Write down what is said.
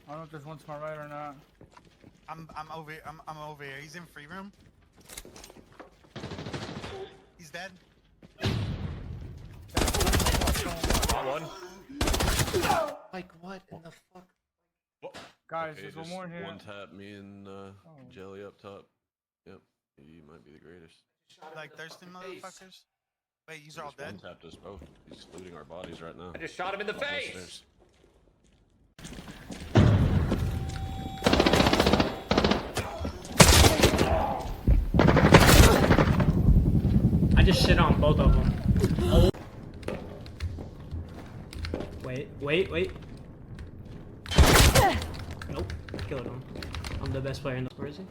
I don't know if there's one to my right or not. I'm over here. He's in free room. He's dead. Got one. Like what in the fuck? Guys, Okay, there's one just more in here. one tap me and Jelly up top. Yep, he might be the greatest. Like thirsty motherfuckers. Wait, you are all dead? One tapped us both. He's looting our bodies right now. I just shot him in the Up those face. stairs. I just shit on both of them. Oh. Wait. Nope, killed him. I'm the best player in the. Where is he?